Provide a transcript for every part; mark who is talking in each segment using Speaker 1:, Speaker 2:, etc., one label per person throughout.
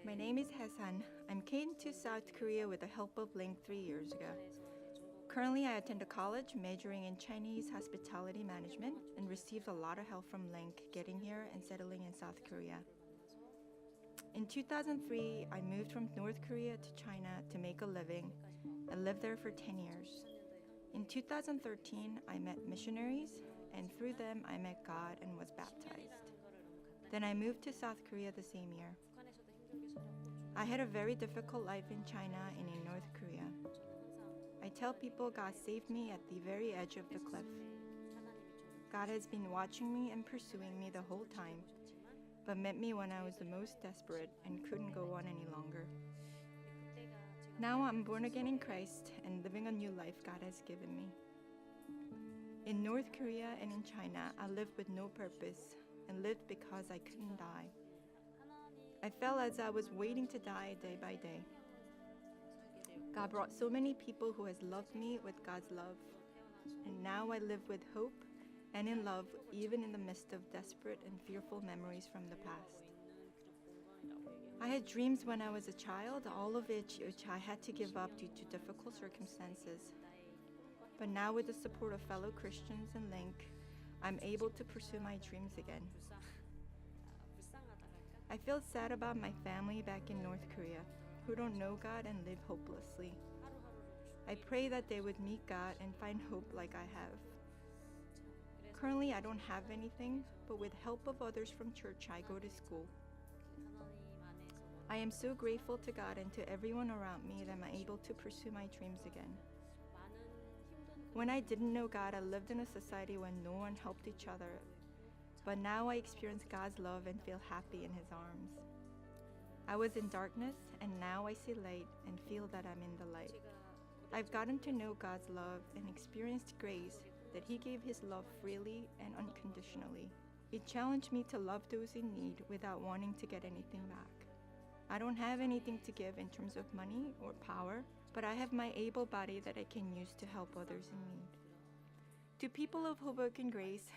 Speaker 1: My name is Haesan. I came to South Korea with the help of Link 3 years ago. Currently, I attend a college majoring in Chinese hospitality management and received a lot of help from Link getting here and settling in South Korea. In 2003, I moved from North Korea to China to make a living and lived there for 10 years. In 2013, I met missionaries, and through them, I met God and was baptized. Then I moved to South Korea the same year. I had a very difficult life in China and in North Korea. I tell people God saved me at the very edge of the cliff. God has been watching me and pursuing me the whole time, but met me when I was the most desperate and couldn't go on any longer. Now I'm born again in Christ and living a new life God has given me. In North Korea and in China, I lived with no purpose and lived because I couldn't die. I felt as I was waiting to die day by day. God brought so many people who has loved me with God's love, and now I live with hope and in love even in the midst of desperate and fearful memories from the past. I had dreams when I was a child, all of which I had to give up due to difficult circumstances. But now with the support of fellow Christians and Link, I'm able to pursue my dreams again. I feel sad about my family back in North Korea, who don't know God and live hopelessly. I pray that they would meet God and find hope like I have. Currently, I don't have anything, but with help of others from church, I go to school. I am so grateful to God and to everyone around me that I'm able to pursue my dreams again. When I didn't know God, I lived in a society where no one helped each other. But now I experience God's love and feel happy in His arms. I was in darkness, and now I see light and feel that I'm in the light. I've gotten to know God's love and experienced grace that He gave His love freely and unconditionally. It challenged me to love those in need without wanting to get anything back. I don't have anything to give in terms of money or power, but I have my able body that I can use to help others in need. To people of Hoboken Grace,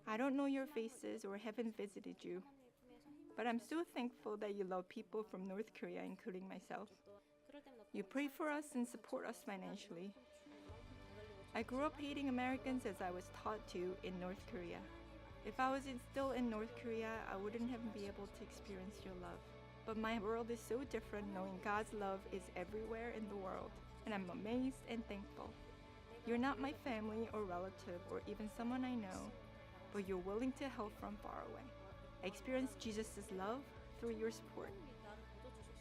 Speaker 1: I don't know your faces or haven't visited you, but I'm so thankful that you love people from North Korea, including myself. You pray for us and support us financially. I grew up hating Americans as I was taught to in North Korea. If I was still in North Korea, I wouldn't have been able to experience your love. But my world is so different knowing God's love is everywhere in the world, and I'm amazed and thankful. You're not my family or relative or even someone I know, but you're willing to help from far away. I experienced Jesus' love through your support.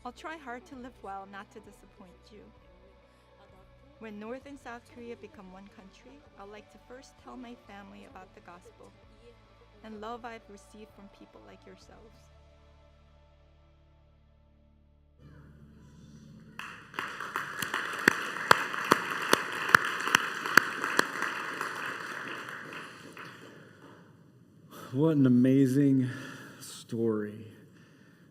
Speaker 1: I'll try hard to live well, not to disappoint you. When North and South Korea become one country, I'd like to first tell my family about the gospel and love I've received from people like yourselves.
Speaker 2: What an amazing story.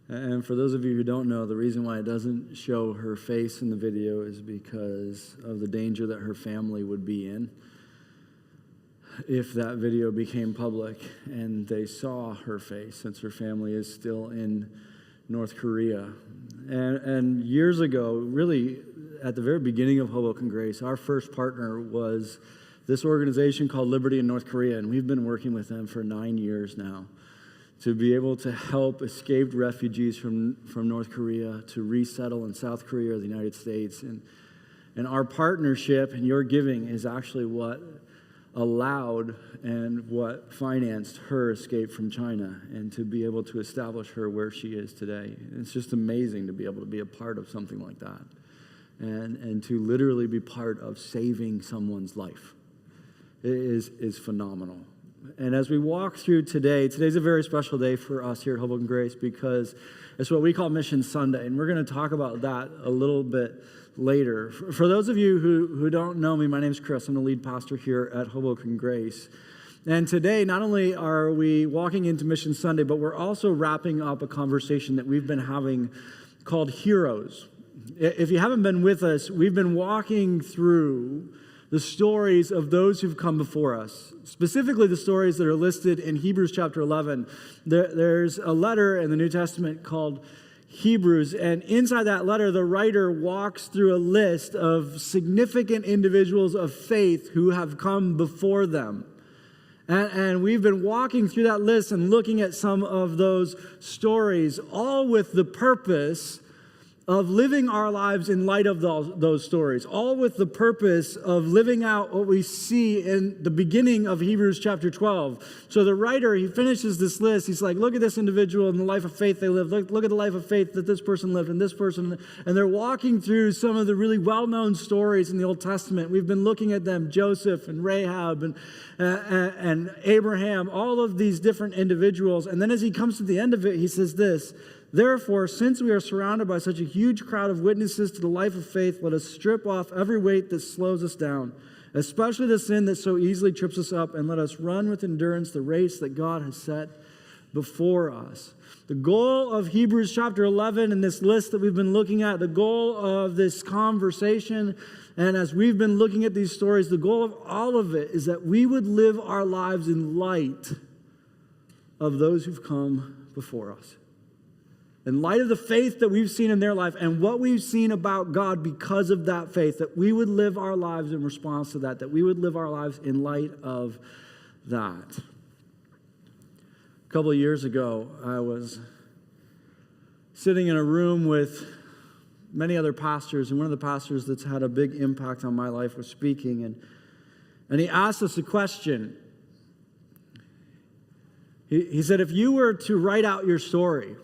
Speaker 2: And for those of you who don't know, the reason why it doesn't show her face in the video is because of the danger that her family would be in if that video became public and they saw her face, since her family is still in North Korea. And years ago, really at the very beginning of Hoboken Grace, our first partner was this organization called Liberty in North Korea, and we've been working with them for 9 years now to be able to help escaped refugees from North Korea to resettle in South Korea or the United States. And our partnership and your giving is actually what allowed and what financed her escape from China and to be able to establish her where she is today. It's just amazing to be able to be a part of something like that and to literally be part of saving someone's life. It is phenomenal. And as we walk through today's a very special day for us here at Hoboken Grace because it's what we call Mission Sunday, and we're going to talk about that a little bit later. For those of you who don't know me, my name is Chris. I'm the lead pastor here at Hoboken Grace. And today, not only are we walking into Mission Sunday, but we're also wrapping up a conversation that we've been having called Heroes. If you haven't been with us, we've been walking through the stories of those who've come before us, specifically the stories that are listed in Hebrews chapter 11. There's a letter in the New Testament called Hebrews, and inside that letter, the writer walks through a list of significant individuals of faith who have come before them. And we've been walking through that list and looking at some of those stories, all with the purpose of living our lives in light of those stories, all with the purpose of living out what we see in the beginning of Hebrews chapter 12. So the writer, he finishes this list. He's like, look at this individual and the life of faith they lived. Look at the life of faith that this person lived and this person. And they're walking through some of the really well-known stories in the Old Testament. We've been looking at them, Joseph and Rahab and Abraham, all of these different individuals. And then as he comes to the end of it, he says this, therefore, since we are surrounded by such a huge crowd of witnesses to the life of faith, let us strip off every weight that slows us down, especially the sin that so easily trips us up, and let us run with endurance the race that God has set before us. The goal of Hebrews chapter 11 and this list that we've been looking at, the goal of this conversation, and as we've been looking at these stories, the goal of all of it is that we would live our lives in light of those who've come before us. In light of the faith that we've seen in their life and what we've seen about God because of that faith, that we would live our lives in response to that we would live our lives in light of that. A couple of years ago, I was sitting in a room with many other pastors, and one of the pastors that's had a big impact on my life was speaking, and he asked us a question. He said, if you were to write out your story,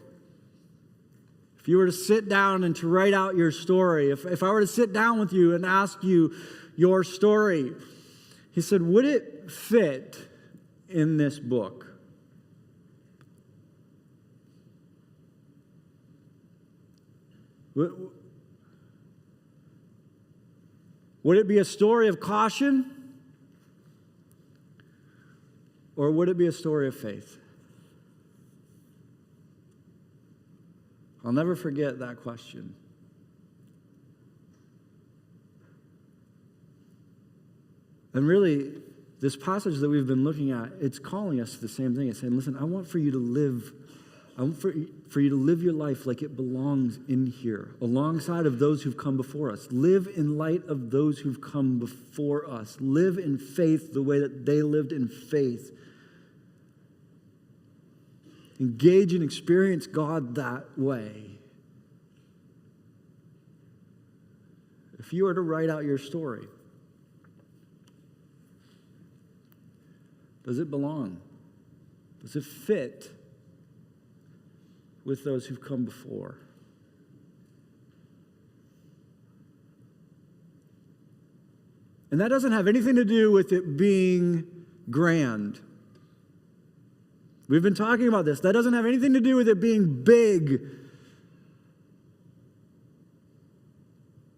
Speaker 2: if you were to sit down and to write out your story, if I were to sit down with you and ask you your story, he said, would it fit in this book? Would it be a story of caution? Or would it be a story of faith? I'll never forget that question. And really, this passage that we've been looking at, it's calling us to the same thing. It's saying, listen, I want for you to live your life like it belongs in here, alongside of those who've come before us. Live in light of those who've come before us. Live in faith the way that they lived in faith. Engage and experience God that way. If you were to write out your story, does it belong? Does it fit with those who've come before? And that doesn't have anything to do with it being grand. We've been talking about this. That doesn't have anything to do with it being big.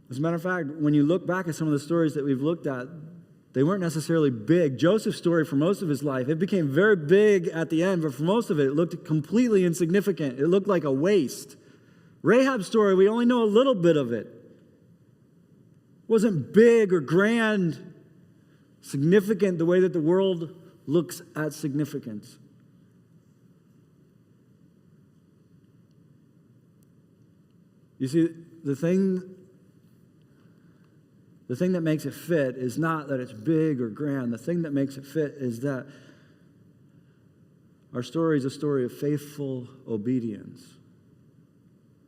Speaker 2: As a matter of fact, when you look back at some of the stories that we've looked at, they weren't necessarily big. Joseph's story for most of his life, it became very big at the end, but for most of it, it looked completely insignificant. It looked like a waste. Rahab's story, we only know a little bit of it. It wasn't big or grand, significant the way that the world looks at significance. You see, the thing that makes it fit is not that it's big or grand. The thing that makes it fit is that our story is a story of faithful obedience.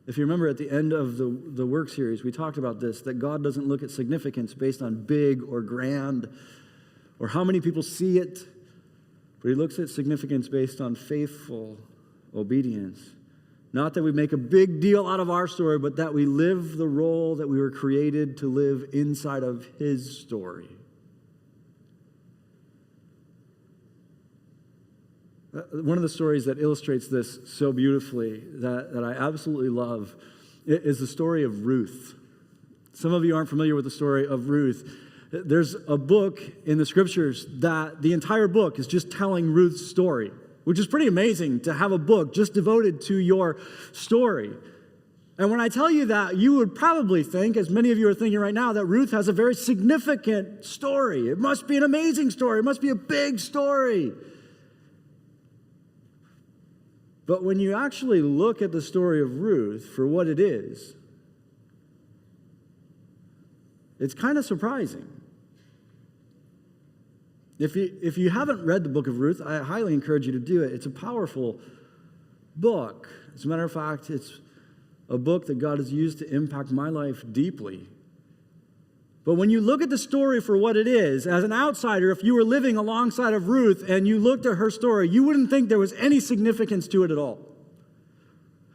Speaker 2: If you remember at the end of the work series, we talked about this, that God doesn't look at significance based on big or grand or how many people see it, but he looks at significance based on faithful obedience. Not that we make a big deal out of our story, but that we live the role that we were created to live inside of his story. One of the stories that illustrates this so beautifully that I absolutely love is the story of Ruth. Some of you aren't familiar with the story of Ruth. There's a book in the scriptures that the entire book is just telling Ruth's story, which is pretty amazing to have a book just devoted to your story. And when I tell you that, you would probably think, as many of you are thinking right now, that Ruth has a very significant story. It must be an amazing story. It must be a big story. But when you actually look at the story of Ruth for what it is, it's kind of surprising. If you haven't read the book of Ruth, I highly encourage you to do it. It's a powerful book. As a matter of fact, it's a book that God has used to impact my life deeply. But when you look at the story for what it is, as an outsider, if you were living alongside of Ruth and you looked at her story, you wouldn't think there was any significance to it at all.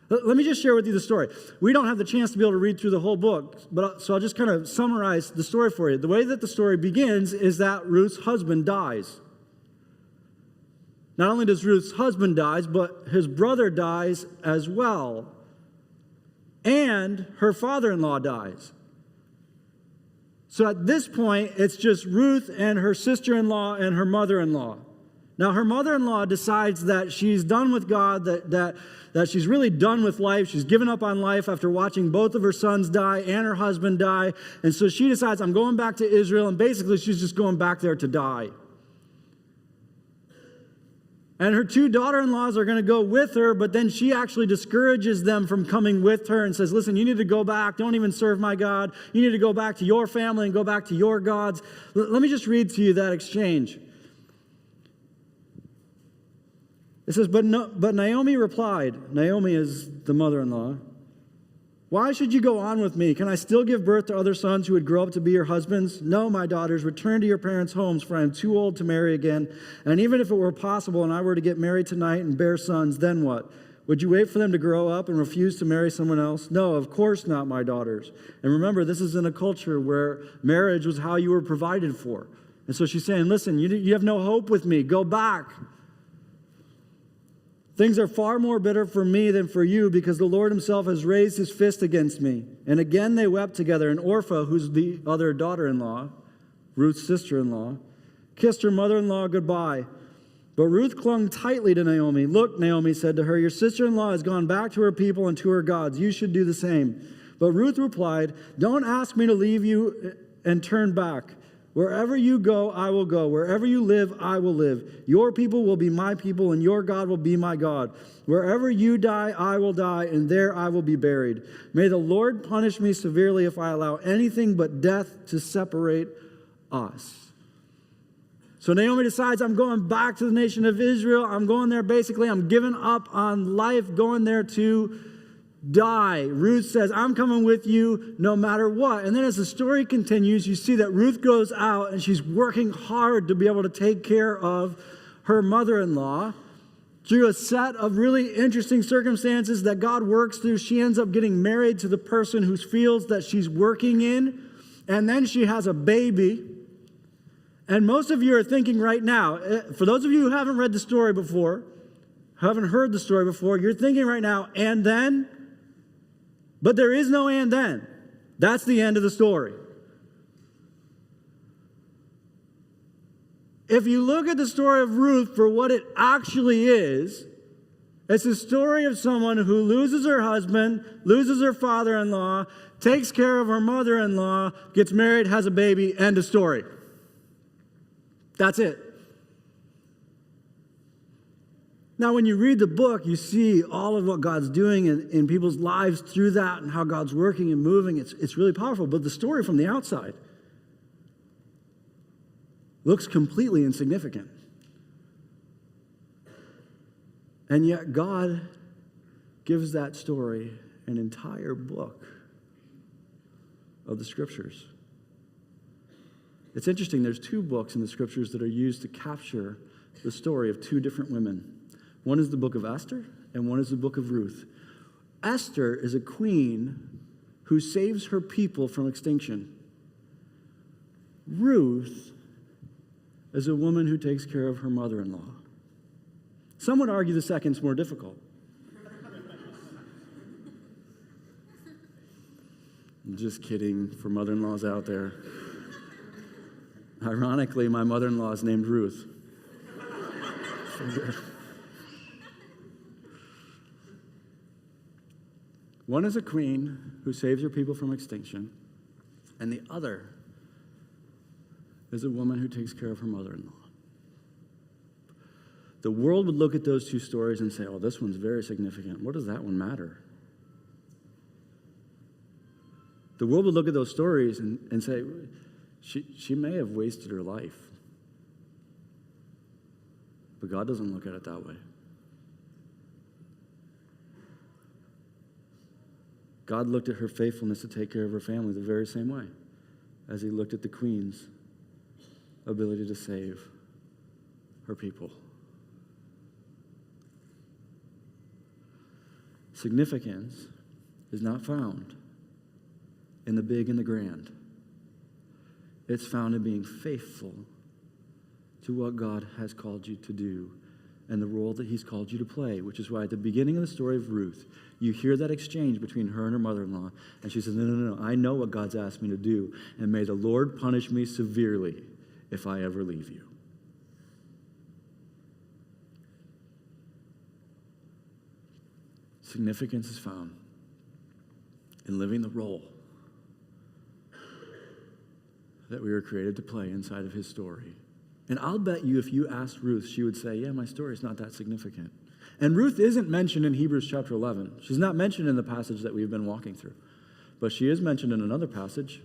Speaker 2: Let me just share with you the story. We don't have the chance to be able to read through the whole book, so I'll just kind of summarize the story for you. The way that the story begins is that Ruth's husband dies. Not only does Ruth's husband die, but his brother dies as well. And her father-in-law dies. So at this point, it's just Ruth and her sister-in-law and her mother-in-law. Now, her mother-in-law decides that she's done with God, that she's really done with life. She's given up on life after watching both of her sons die and her husband die. And so she decides, I'm going back to Israel, and basically she's just going back there to die. And her two daughter-in-laws are going to go with her, but then she actually discourages them from coming with her and says, listen, you need to go back. Don't even serve my God. You need to go back to your family and go back to your gods. Let me just read to you that exchange. It says, but Naomi replied, Naomi is the mother-in-law, why should you go on with me? Can I still give birth to other sons who would grow up to be your husbands? No, my daughters, return to your parents' homes, for I am too old to marry again. And even if it were possible and I were to get married tonight and bear sons, then what? Would you wait for them to grow up and refuse to marry someone else? No, of course not, my daughters. And remember, this is in a culture where marriage was how you were provided for. And so she's saying, listen, you have no hope with me. Go back. Things are far more bitter for me than for you, because the Lord himself has raised his fist against me. And again they wept together. And Orpah, who's the other daughter-in-law, Ruth's sister-in-law, kissed her mother-in-law goodbye. But Ruth clung tightly to Naomi. Look, Naomi said to her, your sister-in-law has gone back to her people and to her gods. You should do the same. But Ruth replied, don't ask me to leave you and turn back. Wherever you go, I will go. Wherever you live, I will live. Your people will be my people, and your God will be my God. Wherever you die, I will die, and there I will be buried. May the Lord punish me severely if I allow anything but death to separate us. So Naomi decides, I'm going back to the nation of Israel. I'm going there basically. I'm giving up on life, going there to die. Ruth says, I'm coming with you no matter what. And then as the story continues, you see that Ruth goes out and she's working hard to be able to take care of her mother-in-law. Through a set of really interesting circumstances that God works through, she ends up getting married to the person whose fields that she's working in. And then she has a baby. And most of you are thinking right now, for those of you who haven't read the story before, haven't heard the story before, you're thinking right now, and then? But there is no and then. That's the end of the story. If you look at the story of Ruth for what it actually is, it's a story of someone who loses her husband, loses her father-in-law, takes care of her mother-in-law, gets married, has a baby, end of story. That's it. Now, when you read the book, you see all of what God's doing in people's lives through that and how God's working and moving. It's really powerful. But the story from the outside looks completely insignificant. And yet God gives that story an entire book of the Scriptures. It's interesting. There's two books in the Scriptures that are used to capture the story of two different women. One is the book of Esther, and one is the book of Ruth. Esther is a queen who saves her people from extinction. Ruth is a woman who takes care of her mother-in-law. Some would argue the second's more difficult. I'm just kidding for mother-in-laws out there. Ironically, my mother-in-law is named Ruth. One is a queen who saves her people from extinction, and the other is a woman who takes care of her mother-in-law. The world would look at those two stories and say, oh, this one's very significant. What does that one matter? The world would look at those stories and say, she may have wasted her life. But God doesn't look at it that way. God looked at her faithfulness to take care of her family the very same way as he looked at the queen's ability to save her people. Significance is not found in the big and the grand. It's found in being faithful to what God has called you to do and the role that he's called you to play, which is why at the beginning of the story of Ruth, you hear that exchange between her and her mother-in-law, and she says, no, I know what God's asked me to do, and may the Lord punish me severely if I ever leave you. Significance is found in living the role that we were created to play inside of his story. And I'll bet you if you asked Ruth, she would say, yeah, my story's not that significant. And Ruth isn't mentioned in Hebrews chapter 11. She's not mentioned in the passage that we've been walking through. But she is mentioned in another passage.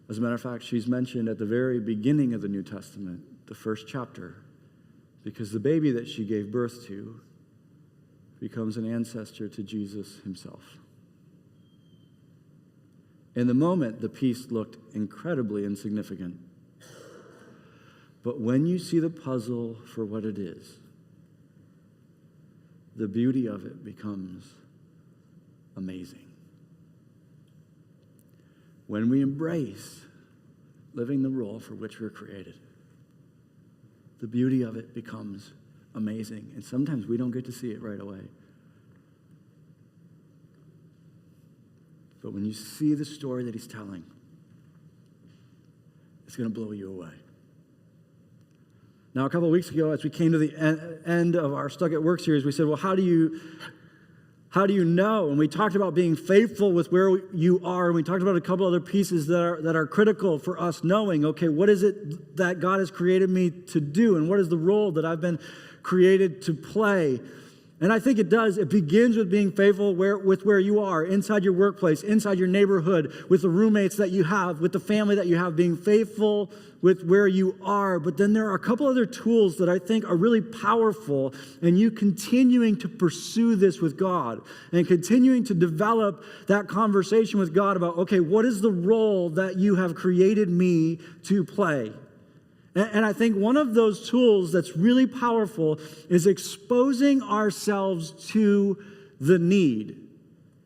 Speaker 2: As a matter of fact, she's mentioned at the very beginning of the New Testament, the first chapter, because the baby that she gave birth to becomes an ancestor to Jesus himself. In the moment, the piece looked incredibly insignificant. But when you see the puzzle for what it is, the beauty of it becomes amazing. When we embrace living the role for which we're created, the beauty of it becomes amazing. And sometimes we don't get to see it right away. But when you see the story that he's telling, it's going to blow you away. Now, a couple of weeks ago, as we came to the end of our Stuck at Work series, we said, well, how do you know? And we talked about being faithful with where you are, and we talked about a couple other pieces that are critical for us knowing, okay, what is it that God has created me to do, and what is the role that I've been created to play? And I think it begins with being faithful with where you are, inside your workplace, inside your neighborhood, with the roommates that you have, with the family that you have, being faithful with where you are. But then there are a couple other tools that I think are really powerful in you continuing to pursue this with God and continuing to develop that conversation with God about, okay, what is the role that you have created me to play? And I think one of those tools that's really powerful is exposing ourselves to the need.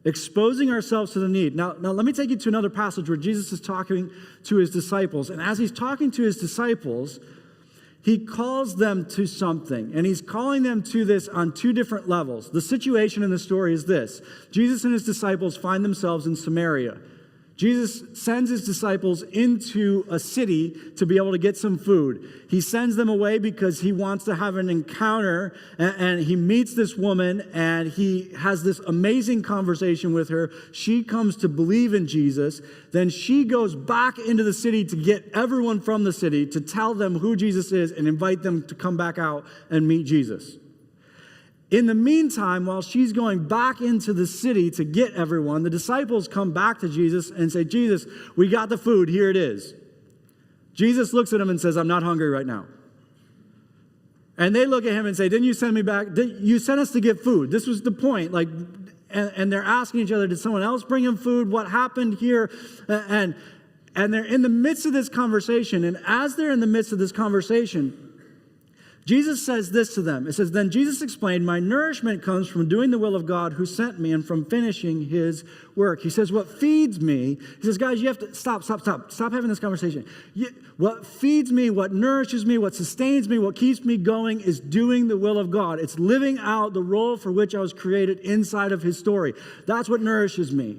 Speaker 2: Exposing ourselves to the need. Now let me take you to another passage where Jesus is talking to his disciples. And as he's talking to his disciples, he calls them to something. And he's calling them to this on two different levels. The situation in the story is this. Jesus and his disciples find themselves in Samaria. Jesus sends his disciples into a city to be able to get some food. He sends them away because he wants to have an encounter, and he meets this woman, and he has this amazing conversation with her. She comes to believe in Jesus. Then she goes back into the city to get everyone from the city to tell them who Jesus is and invite them to come back out and meet Jesus. In the meantime, while she's going back into the city to get everyone, the disciples come back to Jesus and say, Jesus, we got the food. Here it is. Jesus looks at them and says, I'm not hungry right now. And they look at him and say, didn't you send me back? You sent us to get food. This was the point. And they're asking each other, did someone else bring him food? What happened here? And they're in the midst of this conversation. And as they're in the midst of this conversation, Jesus says this to them. It says, then Jesus explained, my nourishment comes from doing the will of God who sent me and from finishing his work. He says, what feeds me, he says, guys, you have to stop having this conversation. What feeds me, what nourishes me, what sustains me, what keeps me going is doing the will of God. It's living out the role for which I was created inside of his story. That's what nourishes me.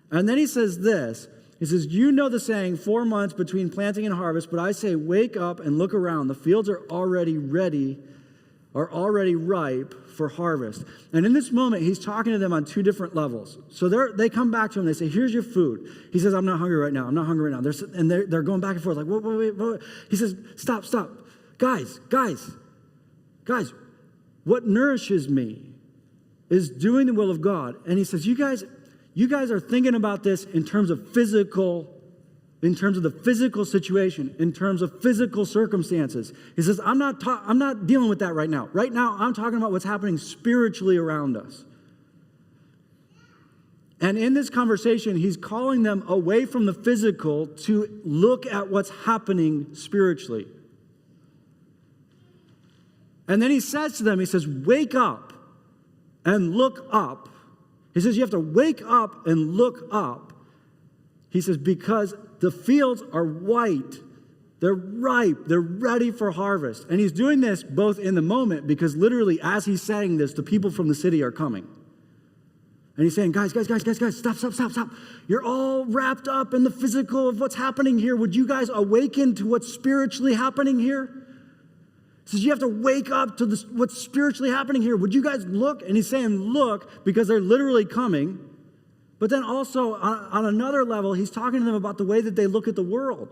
Speaker 2: And then he says this. He says, you know the saying, 4 months between planting and harvest, but I say, wake up and look around. The fields are already ready are already ripe for harvest. And in this moment, he's talking to them on two different levels. So they come back to him, they say, here's your food. He says, I'm not hungry right now. I'm not hungry right now. They're going back and forth like, wait. He says, stop. Guys, what nourishes me is doing the will of God. And he says, you guys are thinking about this in terms of the physical situation, in terms of physical circumstances. He says, I'm not dealing with that right now. Right now, I'm talking about what's happening spiritually around us. And in this conversation, he's calling them away from the physical to look at what's happening spiritually. And then he says to them, he says, wake up and look up. He says, you have to wake up and look up. He says, because the fields are white. They're ripe. They're ready for harvest. And he's doing this both in the moment, because literally as he's saying this, the people from the city are coming. And he's saying, guys, stop. You're all wrapped up in the physical of what's happening here. Would you guys awaken to what's spiritually happening here? He says, you have to wake up to what's spiritually happening here. Would you guys look? And he's saying, look, because they're literally coming. But then also, on another level, he's talking to them about the way that they look at the world.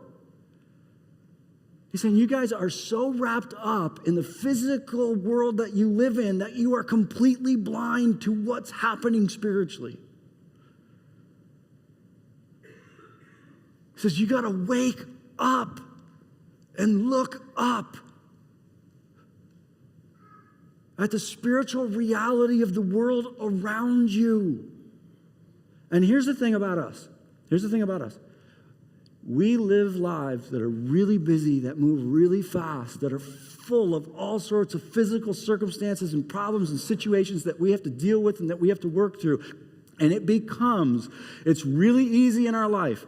Speaker 2: He's saying, you guys are so wrapped up in the physical world that you live in that you are completely blind to what's happening spiritually. He says, you got to wake up and look up at the spiritual reality of the world around you. And here's the thing about us. We live lives that are really busy, that move really fast, that are full of all sorts of physical circumstances and problems and situations that we have to deal with and that we have to work through. And it's really easy in our life.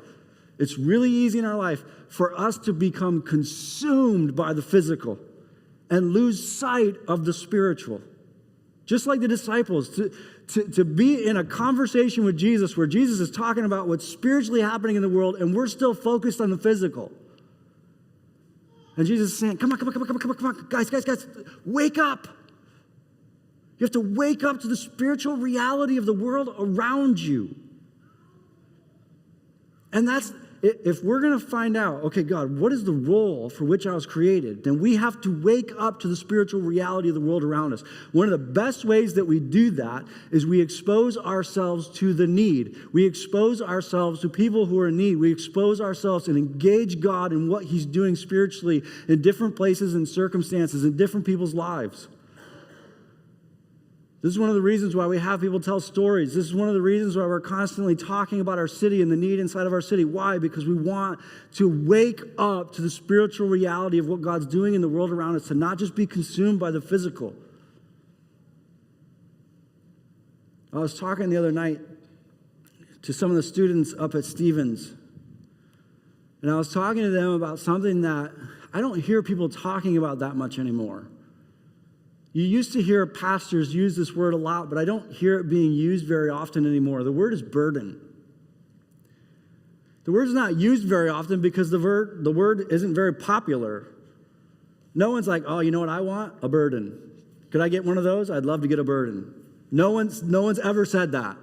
Speaker 2: It's really easy in our life for us to become consumed by the physical and lose sight of the spiritual. Just like the disciples, to be in a conversation with Jesus where Jesus is talking about what's spiritually happening in the world and we're still focused on the physical. And Jesus is saying, come on, guys, wake up. You have to wake up to the spiritual reality of the world around you. And if we're going to find out, okay, God, what is the role for which I was created? Then we have to wake up to the spiritual reality of the world around us. One of the best ways that we do that is we expose ourselves to the need. We expose ourselves to people who are in need. We expose ourselves and engage God in what He's doing spiritually in different places and circumstances in different people's lives. This is one of the reasons why we have people tell stories. This is one of the reasons why we're constantly talking about our city and the need inside of our city. Why? Because we want to wake up to the spiritual reality of what God's doing in the world around us, to not just be consumed by the physical. I was talking the other night to some of the students up at Stevens, and I was talking to them about something that I don't hear people talking about that much anymore. You used to hear pastors use this word a lot, but I don't hear it being used very often anymore. The word is burden. The word's not used very often because the word isn't very popular. No one's like, oh, you know what I want? A burden. Could I get one of those? I'd love to get a burden. No one's ever said that.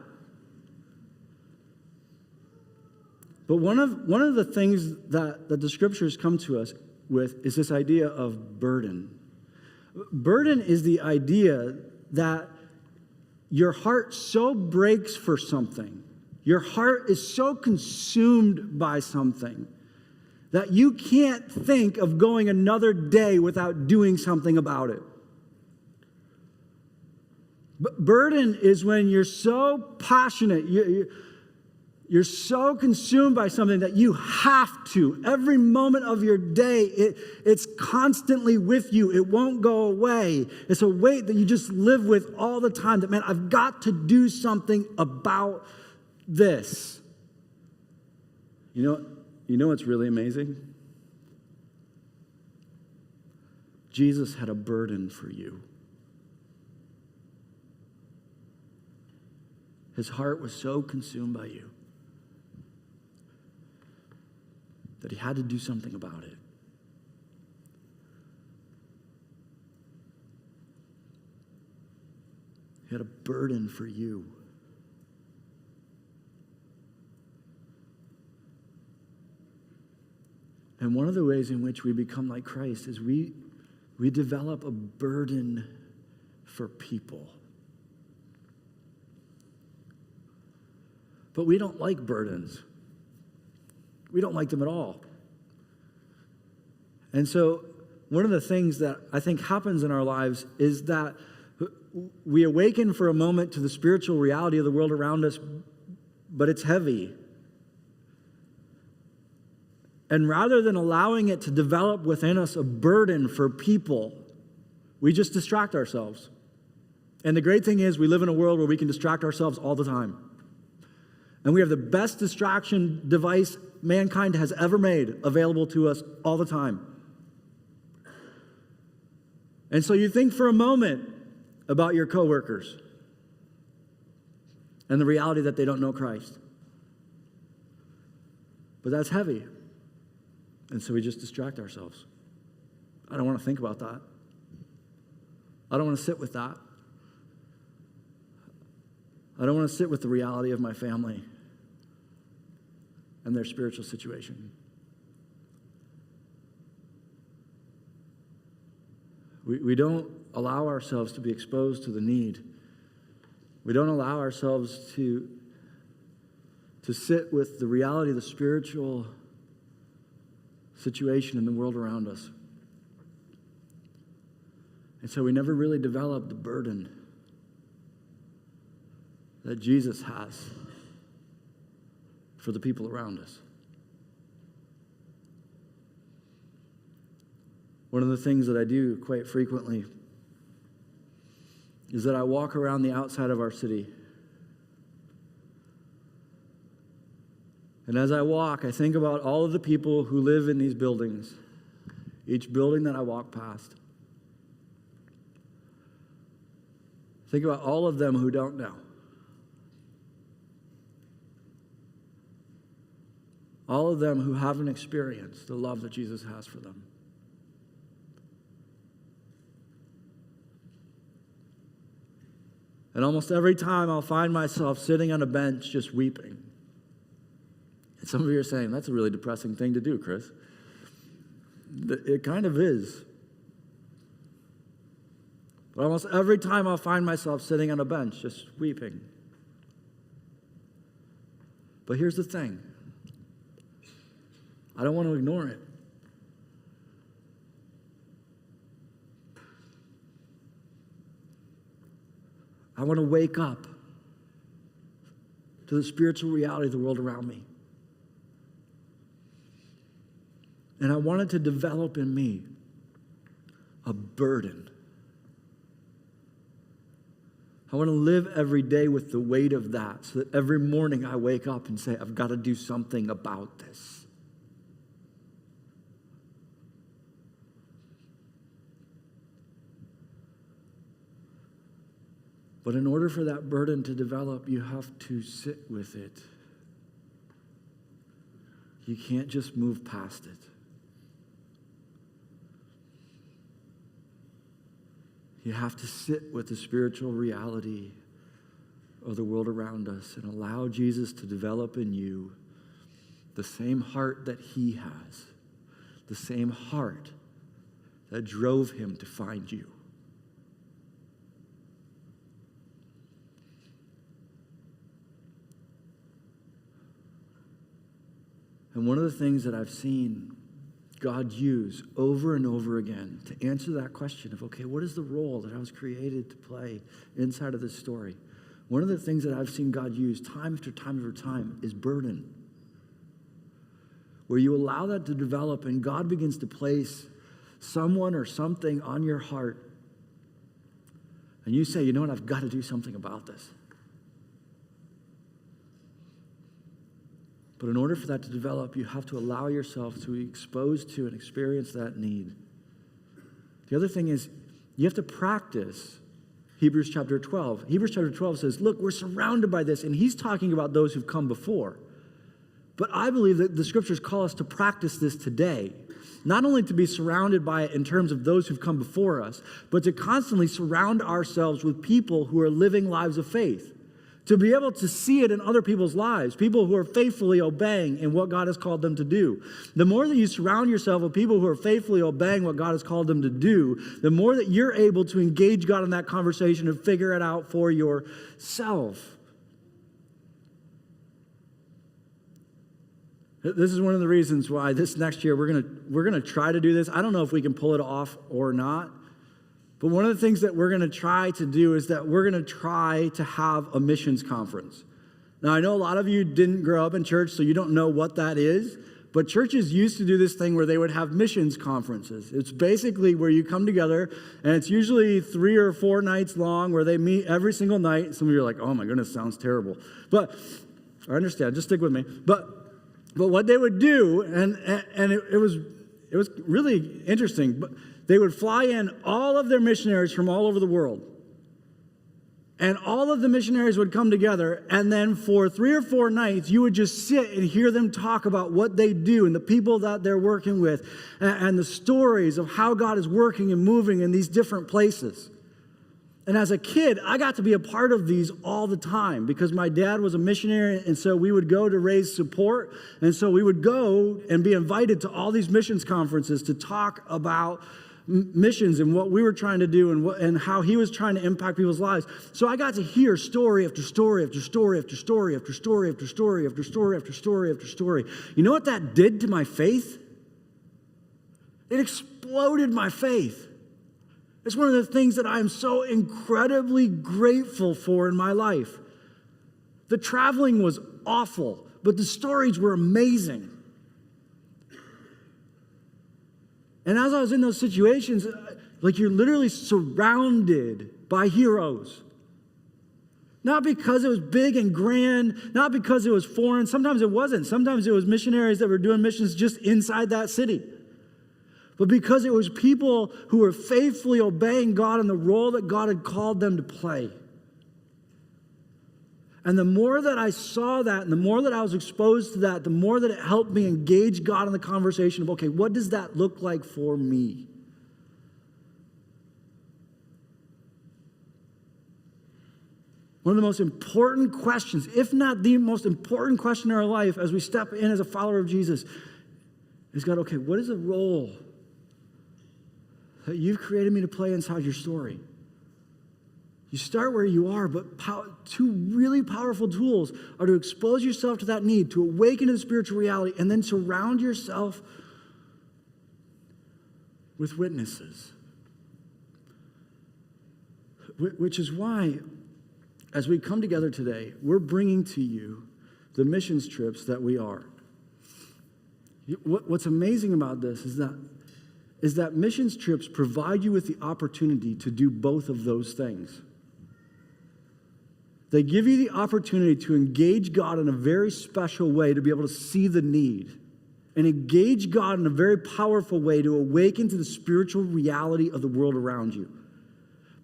Speaker 2: But one of the things that the scriptures come to us with is this idea of burden. Burden is the idea that your heart so breaks for something, your heart is so consumed by something that you can't think of going another day without doing something about it. But burden is when you're so passionate, you're so consumed by something that you have to. Every moment of your day, it's constantly with you. It won't go away. It's a weight that you just live with all the time. That, man, I've got to do something about this. You know what's really amazing? Jesus had a burden for you. His heart was so consumed by you that he had to do something about it. He had a burden for you. And one of the ways in which we become like Christ is we develop a burden for people. But we don't like burdens. We don't like them at all. And so one of the things that I think happens in our lives is that we awaken for a moment to the spiritual reality of the world around us, but it's heavy. And rather than allowing it to develop within us a burden for people, we just distract ourselves. And the great thing is we live in a world where we can distract ourselves all the time. And we have the best distraction device mankind has ever made available to us all the time. And so you think for a moment about your coworkers and the reality that they don't know Christ. But that's heavy. And so we just distract ourselves. I don't want to think about that. I don't want to sit with that. I don't want to sit with the reality of my family and their spiritual situation. We don't allow ourselves to be exposed to the need. We don't allow ourselves to sit with the reality of the spiritual situation in the world around us. And so we never really develop the burden that Jesus has for the people around us. One of the things that I do quite frequently is that I walk around the outside of our city. And as I walk, I think about all of the people who live in these buildings, each building that I walk past. Think about all of them who don't know. All of them who haven't experienced the love that Jesus has for them. And almost every time I'll find myself sitting on a bench just weeping. And some of you are saying, that's a really depressing thing to do, Chris. It kind of is. But almost every time I'll find myself sitting on a bench just weeping. But here's the thing. I don't want to ignore it. I want to wake up to the spiritual reality of the world around me. And I wanted to develop in me a burden. I want to live every day with the weight of that so that every morning I wake up and say, I've got to do something about this. But in order for that burden to develop, you have to sit with it. You can't just move past it. You have to sit with the spiritual reality of the world around us and allow Jesus to develop in you the same heart that he has, the same heart that drove him to find you. And one of the things that I've seen God use over and over again to answer that question of, okay, what is the role that I was created to play inside of this story? One of the things that I've seen God use time after time after time is burden. Where you allow that to develop and God begins to place someone or something on your heart. And you say, you know what, I've got to do something about this. But in order for that to develop, you have to allow yourself to be exposed to and experience that need. The other thing is, you have to practice Hebrews chapter 12. Hebrews chapter 12 says, look, we're surrounded by this. And he's talking about those who've come before. But I believe that the scriptures call us to practice this today. not only to be surrounded by it in terms of those who've come before us, but to constantly surround ourselves with people who are living lives of faith. To be able to see it in other people's lives, people who are faithfully obeying in what God has called them to do. The more that you surround yourself with people who are faithfully obeying what God has called them to do, the more that you're able to engage God in that conversation and figure it out for yourself. This is one of the reasons why this next year we're gonna try to do this. I don't know if we can pull it off or not. But one of the things that we're going to try to do is that we're going to try to have a missions conference. Now, I know a lot of you didn't grow up in church, so you don't know what that is. But churches used to do this thing where they would have missions conferences. It's basically where you come together, and it's usually 3 or 4 nights long where they meet every single night. Some of you are like, oh my goodness, sounds terrible. But I understand, just stick with me. But what they would do, and it was really interesting, but they would fly in all of their missionaries from all over the world. And all of the missionaries would come together, and then for 3 or 4 nights, you would just sit and hear them talk about what they do and the people that they're working with and the stories of how God is working and moving in these different places. And as a kid, I got to be a part of these all the time because my dad was a missionary, and so we would go to raise support. And so we would go and be invited to all these missions conferences to talk about missions and what we were trying to do and how he was trying to impact people's lives. So I got to hear story after story after story after story after story after story after story after story after story. You know what that did to my faith? It exploded my faith. It's one of the things that I am so incredibly grateful for in my life. The traveling was awful, but the stories were amazing. And as I was in those situations, like you're literally surrounded by heroes. Not because it was big and grand, not because it was foreign. Sometimes it wasn't. Sometimes it was missionaries that were doing missions just inside that city. But because it was people who were faithfully obeying God in the role that God had called them to play. And the more that I saw that and the more that I was exposed to that, the more that it helped me engage God in the conversation of, okay, what does that look like for me? One of the most important questions, if not the most important question in our life as we step in as a follower of Jesus, is God, okay, what is the role that you've created me to play inside your story? You start where you are, but 2 really powerful tools are to expose yourself to that need, to awaken to the spiritual reality, and then surround yourself with witnesses. Which is why, as we come together today, we're bringing to you the missions trips that we are. What's amazing about this is that missions trips provide you with the opportunity to do both of those things. They give you the opportunity to engage God in a very special way, to be able to see the need, and engage God in a very powerful way to awaken to the spiritual reality of the world around you.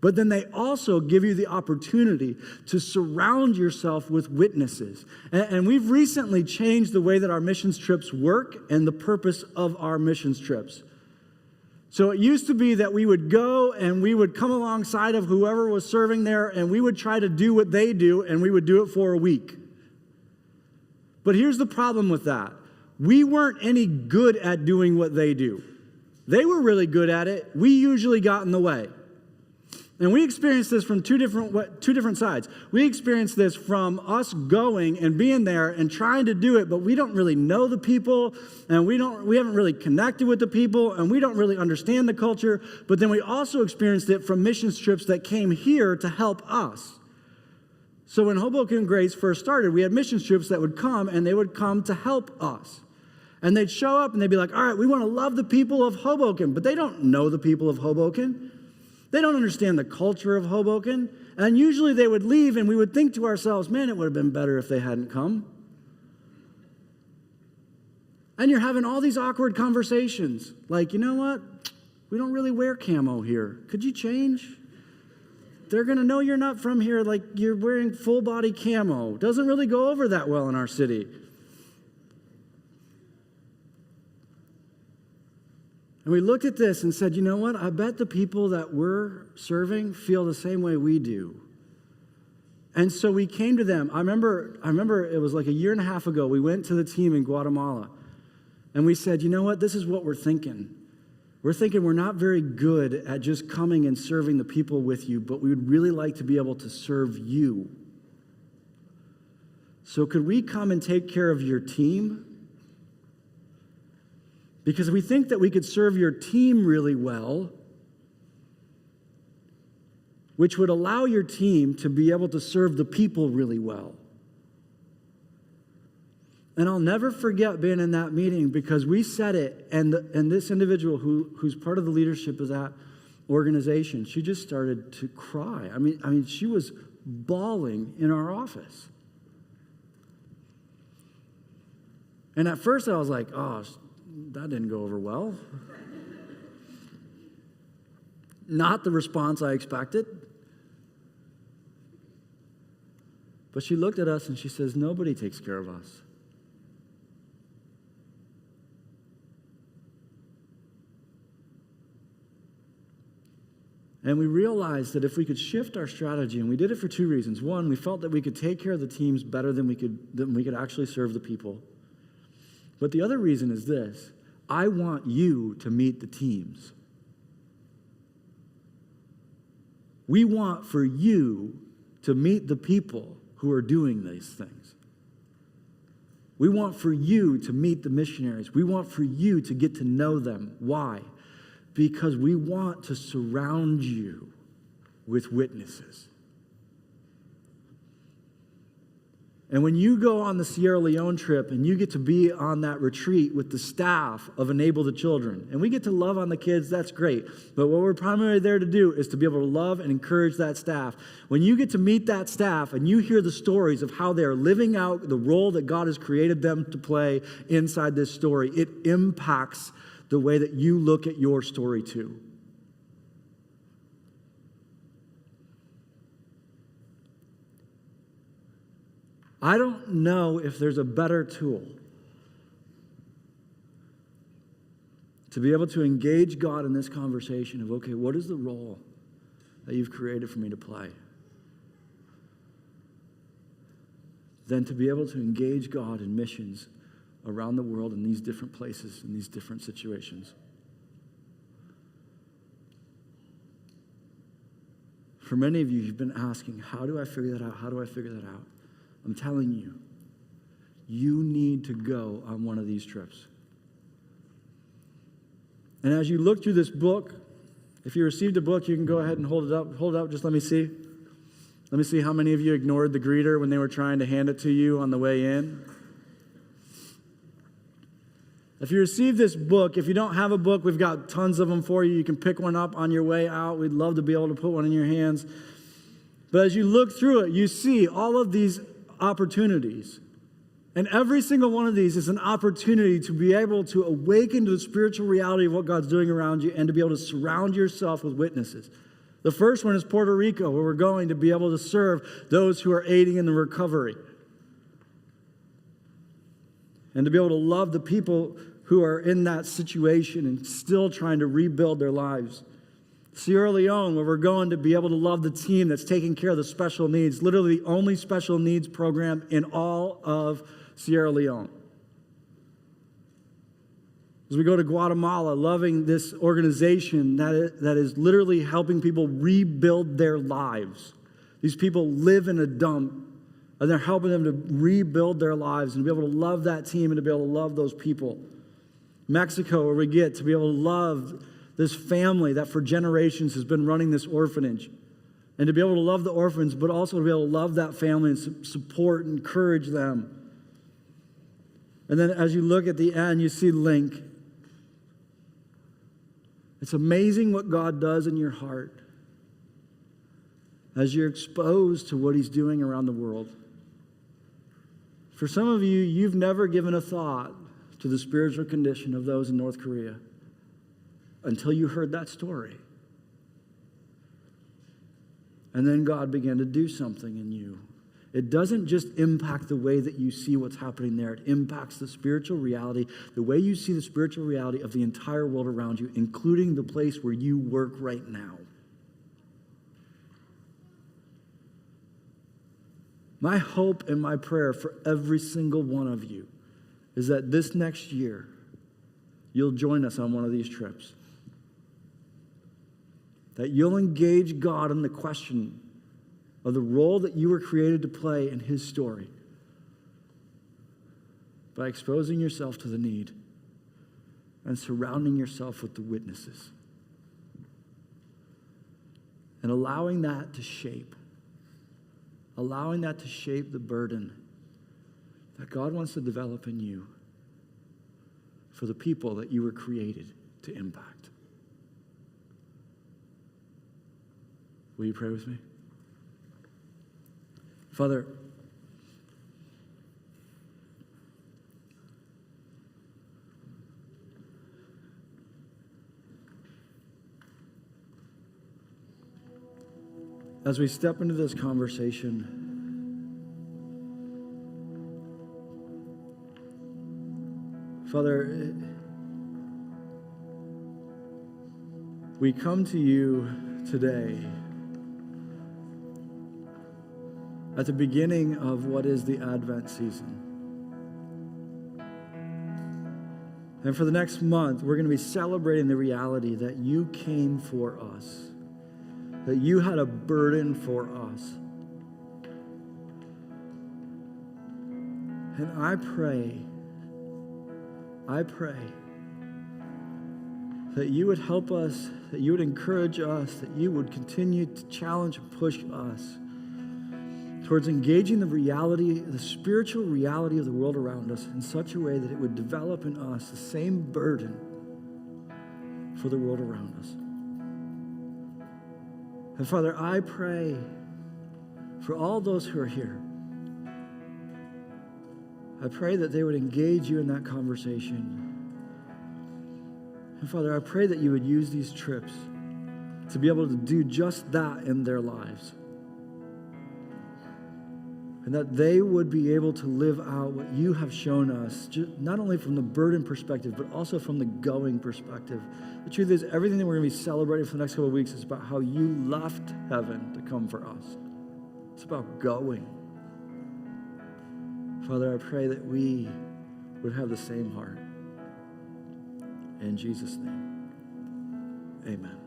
Speaker 2: But then they also give you the opportunity to surround yourself with witnesses. And we've recently changed the way that our missions trips work and the purpose of our missions trips. So it used to be that we would go and we would come alongside of whoever was serving there and we would try to do what they do and we would do it for a week. But here's the problem with that. We weren't any good at doing what they do. They were really good at it. We usually got in the way. And we experienced this from two different sides. We experienced this from us going and being there and trying to do it, but we don't really know the people, and we haven't really connected with the people, and we don't really understand the culture. But then we also experienced it from missions trips that came here to help us. So when Hoboken Grace first started, we had missions trips that would come, and they would come to help us. And they'd show up, and they'd be like, all right, we want to love the people of Hoboken, but they don't know the people of Hoboken. They don't understand the culture of Hoboken. And usually they would leave and we would think to ourselves, man, it would have been better if they hadn't come. And you're having all these awkward conversations. Like, you know what? We don't really wear camo here. Could you change? They're going to know you're not from here, like you're wearing full body camo. Doesn't really go over that well in our city. And we looked at this and said, you know what? I bet the people that we're serving feel the same way we do. And so we came to them. I remember it was like a year and a half ago. We went to the team in Guatemala. And we said, you know what? This is what we're thinking. We're thinking we're not very good at just coming and serving the people with you, but we would really like to be able to serve you. So could we come and take care of your team? Because we think that we could serve your team really well, which would allow your team to be able to serve the people really well. And I'll never forget being in that meeting because we said it, and this individual who's part of the leadership of that organization, she just started to cry. I mean, she was bawling in our office. And at first I was like, oh, that didn't go over well. Not the response I expected. But she looked at us and she says, nobody takes care of us. And we realized that if we could shift our strategy, and we did it for two reasons. One, we felt that we could take care of the teams better than we could actually serve the people. But the other reason is this: I want you to meet the teams. We want for you to meet the people who are doing these things. We want for you to meet the missionaries. We want for you to get to know them. Why? Because we want to surround you with witnesses. And when you go on the Sierra Leone trip and you get to be on that retreat with the staff of Enable the Children, and we get to love on the kids, that's great. But what we're primarily there to do is to be able to love and encourage that staff. When you get to meet that staff and you hear the stories of how they're living out the role that God has created them to play inside this story, it impacts the way that you look at your story too. I don't know if there's a better tool to be able to engage God in this conversation of, okay, what is the role that you've created for me to play? Than to be able to engage God in missions around the world in these different places, in these different situations. For many of you, you've been asking, how do I figure that out? How do I figure that out? I'm telling you, you need to go on one of these trips. And as you look through this book, if you received a book, you can go ahead and hold it up. Hold it up, just let me see. Let me see how many of you ignored the greeter when they were trying to hand it to you on the way in. If you received this book, if you don't have a book, we've got tons of them for you. You can pick one up on your way out. We'd love to be able to put one in your hands. But as you look through it, you see all of these opportunities. And every single one of these is an opportunity to be able to awaken to the spiritual reality of what God's doing around you and to be able to surround yourself with witnesses. The first one is Puerto Rico, where we're going to be able to serve those who are aiding in the recovery. And to be able to love the people who are in that situation and still trying to rebuild their lives. Sierra Leone, where we're going to be able to love the team that's taking care of the special needs, literally the only special needs program in all of Sierra Leone. As we go to Guatemala, loving this organization that is literally helping people rebuild their lives. These people live in a dump, and they're helping them to rebuild their lives and to be able to love that team and to be able to love those people. Mexico, where we get to be able to love this family that for generations has been running this orphanage. And to be able to love the orphans, but also to be able to love that family and support and encourage them. And then as you look at the end, you see Link. It's amazing what God does in your heart as you're exposed to what He's doing around the world. For some of you, you've never given a thought to the spiritual condition of those in North Korea until you heard that story. And then God began to do something in you. it doesn't just impact the way that you see what's happening there. It impacts the spiritual reality, the way you see the spiritual reality of the entire world around you, including the place where you work right now. My hope and my prayer for every single one of you is that this next year, you'll join us on one of these trips. That you'll engage God in the question of the role that you were created to play in His story by exposing yourself to the need and surrounding yourself with the witnesses and allowing that to shape the burden that God wants to develop in you for the people that you were created to impact. Will you pray with me? Father, as we step into this conversation, Father, we come to you today at the beginning of what is the Advent season. And for the next month, we're going to be celebrating the reality that you came for us, that you had a burden for us. And I pray that you would help us, that you would encourage us, that you would continue to challenge and push us towards engaging the reality, the spiritual reality of the world around us in such a way that it would develop in us the same burden for the world around us. And Father, I pray for all those who are here. I pray that they would engage you in that conversation. And Father, I pray that you would use these trips to be able to do just that in their lives. And that they would be able to live out what you have shown us, not only from the burden perspective, but also from the going perspective. The truth is, everything that we're going to be celebrating for the next couple of weeks is about how you left heaven to come for us. It's about going. Father, I pray that we would have the same heart. In Jesus' name, amen.